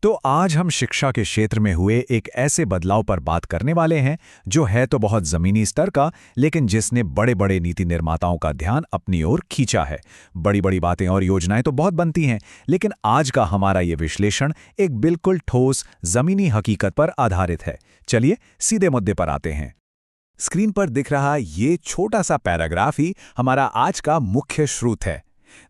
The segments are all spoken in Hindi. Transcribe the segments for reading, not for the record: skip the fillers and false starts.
तो आज हम शिक्षा के क्षेत्र में हुए एक ऐसे बदलाव पर बात करने वाले हैं जो है तो बहुत जमीनी स्तर का, लेकिन जिसने बड़े बड़े नीति निर्माताओं का ध्यान अपनी ओर खींचा है। बड़ी बड़ी बातें और योजनाएं तो बहुत बनती हैं, लेकिन आज का हमारा ये विश्लेषण एक बिल्कुल ठोस जमीनी हकीकत पर आधारित है। चलिए सीधे मुद्दे पर आते हैं। स्क्रीन पर दिख रहा ये छोटा सा पैराग्राफ ही हमारा आज का मुख्य स्रोत है।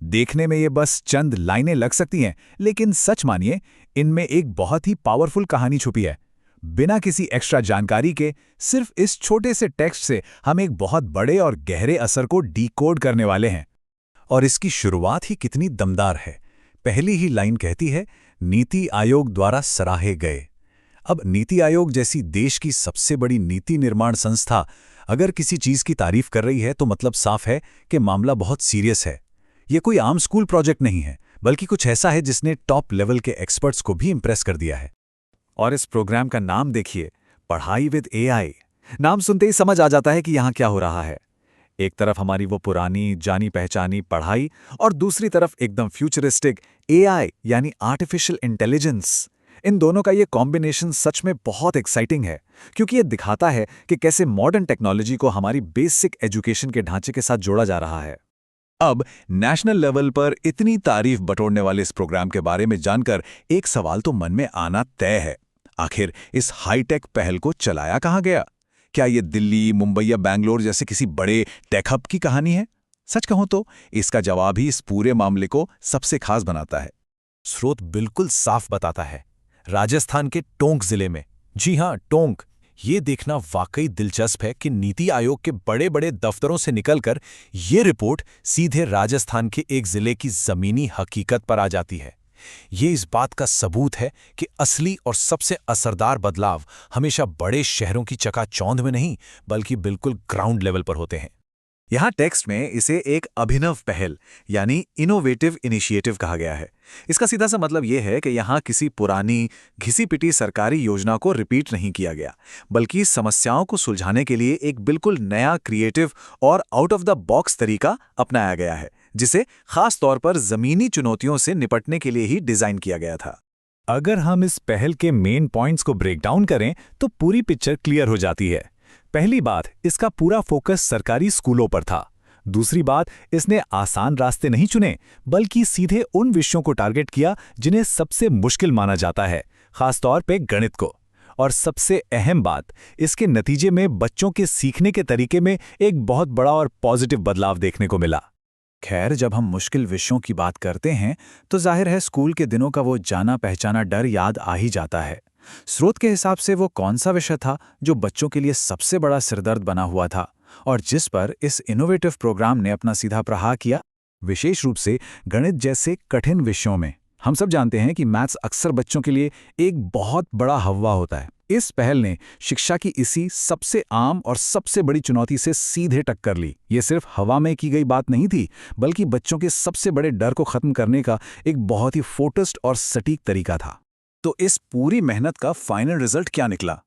देखने में ये बस चंद लाइनें लग सकती हैं, लेकिन सच मानिए इनमें एक बहुत ही पावरफुल कहानी छुपी है। बिना किसी एक्स्ट्रा जानकारी के सिर्फ इस छोटे से टेक्स्ट से हम एक बहुत बड़े और गहरे असर को डिकोड करने वाले हैं। और इसकी शुरुआत ही कितनी दमदार है। पहली ही लाइन कहती है, नीति आयोग द्वारा सराहे गए। अब नीति आयोग जैसी देश की सबसे बड़ी नीति निर्माण संस्था अगर किसी चीज की तारीफ कर रही है तो मतलब साफ है कि मामला बहुत सीरियस है। ये कोई आम स्कूल प्रोजेक्ट नहीं है, बल्कि कुछ ऐसा है जिसने टॉप लेवल के एक्सपर्ट्स को भी इंप्रेस कर दिया है। और इस प्रोग्राम का नाम देखिए, पढ़ाई विद एआई। नाम सुनते ही समझ आ जाता है कि यहाँ क्या हो रहा है। एक तरफ हमारी वो पुरानी जानी पहचानी पढ़ाई और दूसरी तरफ एकदम फ्यूचरिस्टिक एआई यानी आर्टिफिशियल इंटेलिजेंस। इन दोनों का ये कॉम्बिनेशन सच में बहुत एक्साइटिंग है, क्योंकि ये दिखाता है कि कैसे मॉडर्न टेक्नोलॉजी को हमारी बेसिक एजुकेशन के ढांचे के साथ जोड़ा जा रहा है। अब नेशनल लेवल पर इतनी तारीफ बटोरने वाले इस प्रोग्राम के बारे में जानकर एक सवाल तो मन में आना तय है। आखिर इस हाईटेक पहल को चलाया कहाँ गया? क्या ये दिल्ली, मुंबई या बैंगलोर जैसे किसी बड़े टेक हब की कहानी है? सच कहूं तो इसका जवाब ही इस पूरे मामले को सबसे खास बनाता है। स्रोत बिल्कुल साफ बताता है, राजस्थान के टोंक जिले में। जी हां, टोंक। ये देखना वाकई दिलचस्प है कि नीति आयोग के बड़े बड़े दफ्तरों से निकलकर ये रिपोर्ट सीधे राजस्थान के एक जिले की जमीनी हकीकत पर आ जाती है। ये इस बात का सबूत है कि असली और सबसे असरदार बदलाव हमेशा बड़े शहरों की चकाचौंध में नहीं, बल्कि बिल्कुल ग्राउंड लेवल पर होते हैं। यहाँ टेक्स्ट में इसे एक अभिनव पहल यानी इनोवेटिव इनिशिएटिव कहा गया है। इसका सीधा सा मतलब यह है कि यहाँ किसी पुरानी घिसी पिटी सरकारी योजना को रिपीट नहीं किया गया, बल्कि समस्याओं को सुलझाने के लिए एक बिल्कुल नया क्रिएटिव और आउट ऑफ द बॉक्स तरीका अपनाया गया है, जिसे खास तौर पर जमीनी चुनौतियों से निपटने के लिए ही डिजाइन किया गया था। अगर हम इस पहल के मेन पॉइंट्स को ब्रेक डाउन करें तो पूरी पिक्चर क्लियर हो जाती है। पहली बात, इसका पूरा फोकस सरकारी स्कूलों पर था। दूसरी बात, इसने आसान रास्ते नहीं चुने, बल्कि सीधे उन विषयों को टारगेट किया जिन्हें सबसे मुश्किल माना जाता है, खासतौर पे गणित को। और सबसे अहम बात, इसके नतीजे में बच्चों के सीखने के तरीके में एक बहुत बड़ा और पॉजिटिव बदलाव देखने को मिला। खैर, जब हम मुश्किल विषयों की बात करते हैं तो जाहिर है स्कूल के दिनों का वो जाना पहचाना डर याद आ ही जाता है। स्रोत के हिसाब से वो कौन सा विषय था जो बच्चों के लिए सबसे बड़ा सिरदर्द बना हुआ था और जिस पर इस इनोवेटिव प्रोग्राम ने अपना सीधा प्रहार किया? विशेष रूप से गणित जैसे कठिन विषयों में। हम सब जानते हैं कि मैथ्स अक्सर बच्चों के लिए एक बहुत बड़ा हव्वा होता है। इस पहल ने शिक्षा की इसी सबसे आम और सबसे बड़ी चुनौती से सीधे टक्कर ली। ये सिर्फ हवा में की गई बात नहीं थी, बल्कि बच्चों के सबसे बड़े डर को खत्म करने का एक बहुत ही फोकस्ड और सटीक तरीका था। तो इस पूरी मेहनत का फाइनल रिजल्ट क्या निकला?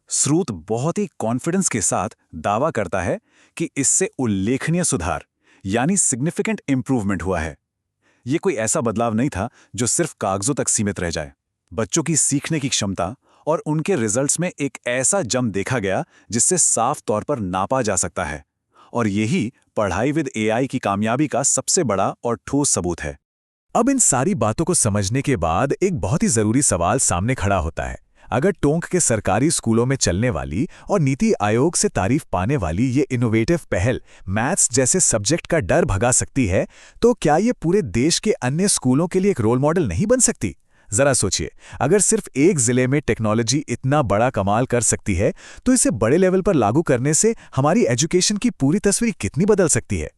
स्रोत बहुत ही कॉन्फिडेंस के साथ दावा करता है कि इससे उल्लेखनीय सुधार यानी सिग्निफिकेंट इंप्रूवमेंट हुआ है। ये कोई ऐसा बदलाव नहीं था जो सिर्फ कागजों तक सीमित रह जाए। बच्चों की सीखने की क्षमता और उनके रिजल्ट्स में एक ऐसा जंप देखा गया जिससे साफ तौर पर नापा जा सकता है। और यही पढ़ाई विद एआई की कामयाबी का सबसे बड़ा और ठोस सबूत है। अब इन सारी बातों को समझने के बाद एक बहुत ही जरूरी सवाल सामने खड़ा होता है। अगर टोंक के सरकारी स्कूलों में चलने वाली और नीति आयोग से तारीफ पाने वाली ये इनोवेटिव पहल मैथ्स जैसे सब्जेक्ट का डर भगा सकती है, तो क्या ये पूरे देश के अन्य स्कूलों के लिए एक रोल मॉडल नहीं बन सकती? जरा सोचिए, अगर सिर्फ एक जिले में टेक्नोलॉजी इतना बड़ा कमाल कर सकती है, तो इसे बड़े लेवल पर लागू करने से हमारी एजुकेशन की पूरी तस्वीर कितनी बदल सकती है।